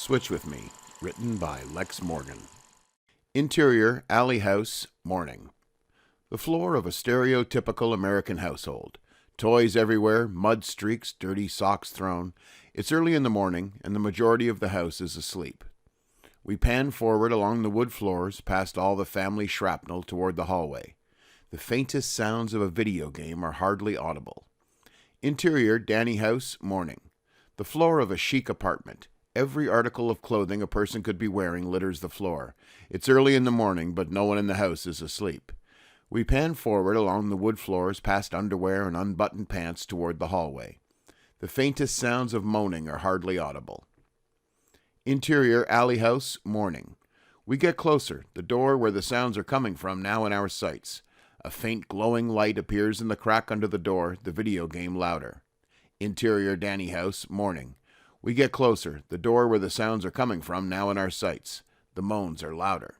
Switch with Me, written by Lex Morgan. Interior, alley house, morning. The floor of a stereotypical American household. Toys everywhere, mud streaks, dirty socks thrown. It's early in the morning, and the majority of the house is asleep. We pan forward along the wood floors, past all the family shrapnel toward the hallway. The faintest sounds of a video game are hardly audible. Interior, Danny house, morning. The floor of a chic apartment. Every article of clothing a person could be wearing litters the floor. It's early in the morning, but no one in the house is asleep. We pan forward along the wood floors, past underwear and unbuttoned pants toward the hallway. The faintest sounds of moaning are hardly audible. Interior, alley house, morning. We get closer, the door where the sounds are coming from now in our sights. A faint glowing light appears in the crack under the door, the video game louder. Interior, Danny house, morning. We get closer, the door where the sounds are coming from now in our sights. The moans are louder.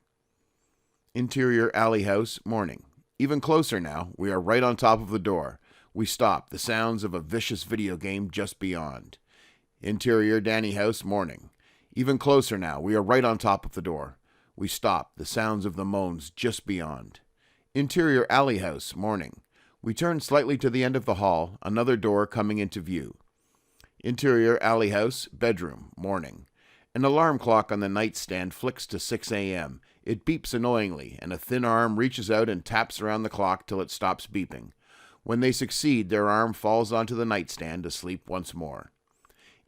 Interior, alley house, morning. Even closer now, we are right on top of the door. We stop, the sounds of a vicious video game just beyond. Interior, Danny house, morning. Even closer now, we are right on top of the door. We stop, the sounds of the moans just beyond. Interior, alley house, morning. We turn slightly to the end of the hall, another door coming into view. Interior, alley house, bedroom, morning. An alarm clock on the nightstand flicks to 6 a.m. It beeps annoyingly, and a thin arm reaches out and taps around the clock till it stops beeping. When they succeed, their arm falls onto the nightstand to sleep once more.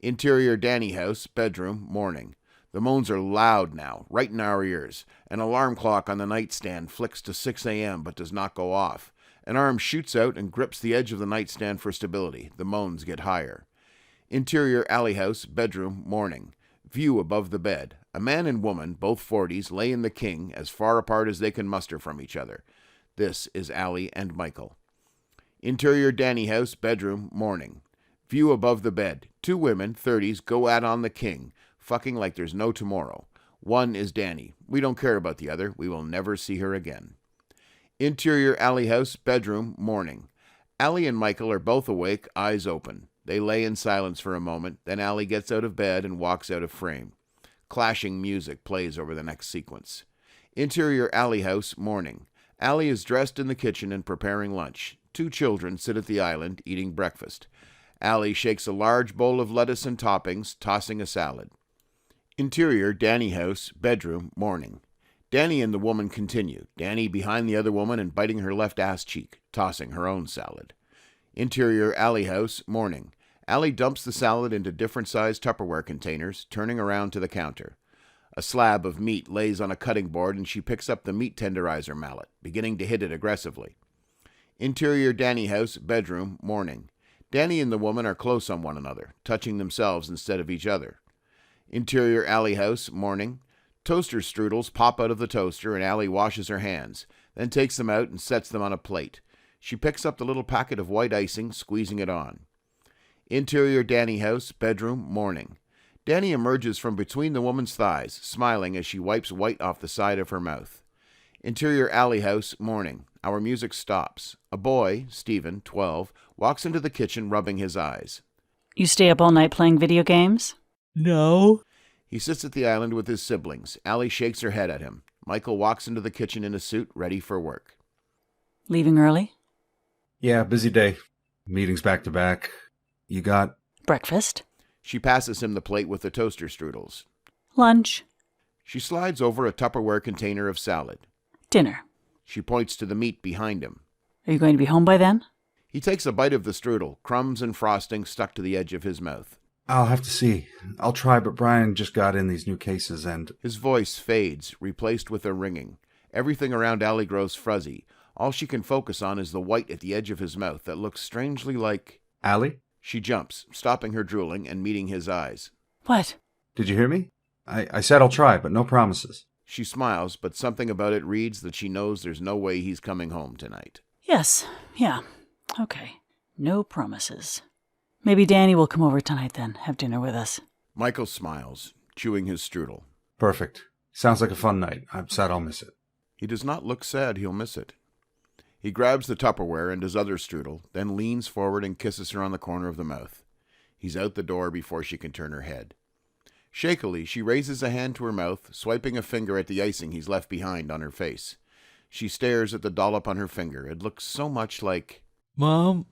Interior, Danny house, bedroom, morning. The moans are loud now, right in our ears. An alarm clock on the nightstand flicks to 6 a.m. but does not go off. An arm shoots out and grips the edge of the nightstand for stability. The moans get higher. Interior, alley house, bedroom, morning. View above the bed. A man and woman, both 40s, lay in the king, as far apart as they can muster from each other. This is Allie and Michael. Interior, Danny house, bedroom, morning. View above the bed. Two women, 30s, go at on the king, fucking like there's no tomorrow. One is Danny. We don't care about the other. We will never see her again. Interior, alley house, bedroom, morning. Allie and Michael are both awake, eyes open. They lay in silence for a moment, then Allie gets out of bed and walks out of frame. Clashing music plays over the next sequence. Interior, alley house, morning. Allie is dressed in the kitchen and preparing lunch. Two children sit at the island, eating breakfast. Allie shakes a large bowl of lettuce and toppings, tossing a salad. Interior, Danny house, bedroom, morning. Danny and the woman continue, Danny behind the other woman and biting her left ass cheek, tossing her own salad. Interior, alley house, morning. Allie dumps the salad into different-sized Tupperware containers, turning around to the counter. A slab of meat lays on a cutting board, and she picks up the meat tenderizer mallet, beginning to hit it aggressively. Interior, Danny house, bedroom, morning. Danny and the woman are close on one another, touching themselves instead of each other. Interior, alley house, morning. Toaster strudels pop out of the toaster, and Allie washes her hands, then takes them out and sets them on a plate. She picks up the little packet of white icing, squeezing it on. Interior, Danny house, bedroom, morning. Danny emerges from between the woman's thighs, smiling as she wipes white off the side of her mouth. Interior, alley house, morning. Our music stops. A boy, Stephen, 12, walks into the kitchen, rubbing his eyes. You stay up all night playing video games? No. He sits at the island with his siblings. Allie shakes her head at him. Michael walks into the kitchen in a suit, ready for work. Leaving early? Yeah, busy day. Meetings back to back. You got... Breakfast? She passes him the plate with the toaster strudels. Lunch? She slides over a Tupperware container of salad. Dinner? She points to the meat behind him. Are you going to be home by then? He takes a bite of the strudel, crumbs and frosting stuck to the edge of his mouth. I'll have to see. I'll try, but Brian just got in these new cases and... His voice fades, replaced with a ringing. Everything around Allie grows fuzzy. All she can focus on is the white at the edge of his mouth that looks strangely like... Allie? She jumps, stopping her drooling and meeting his eyes. What? Did you hear me? I said I'll try, but no promises. She smiles, but something about it reads that she knows there's no way he's coming home tonight. Yes. Yeah. Okay. No promises. Maybe Danny will come over tonight then, have dinner with us. Michael smiles, chewing his strudel. Perfect. Sounds like a fun night. I'm sad I'll miss it. He does not look sad he'll miss it. He grabs the Tupperware and his other strudel, then leans forward and kisses her on the corner of the mouth. He's out the door before she can turn her head. Shakily, she raises a hand to her mouth, swiping a finger at the icing he's left behind on her face. She stares at the dollop on her finger. It looks so much like... Mom,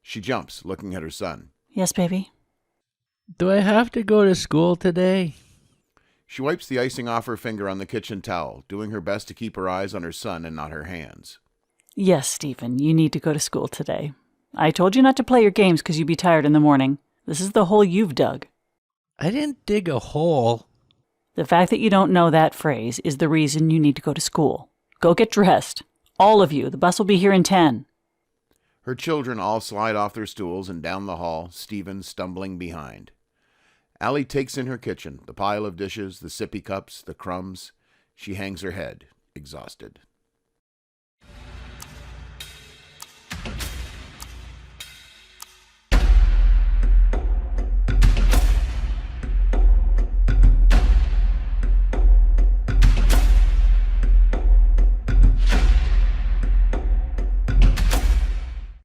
She jumps, looking at her son. Yes, baby? do I have to go to school today? She wipes the icing off her finger on the kitchen towel, doing her best to keep her eyes on her son and not her hands. Yes, Stephen, you need to go to school today. I told you not to play your games because you'd be tired in the morning. This is the hole you've dug. I didn't dig a hole. The fact that you don't know that phrase is the reason you need to go to school. Go get dressed. All of you. The bus will be here in 10. Her children all slide off their stools and down the hall, Stephen stumbling behind. Allie takes in her kitchen, the pile of dishes, the sippy cups, the crumbs. She hangs her head, exhausted.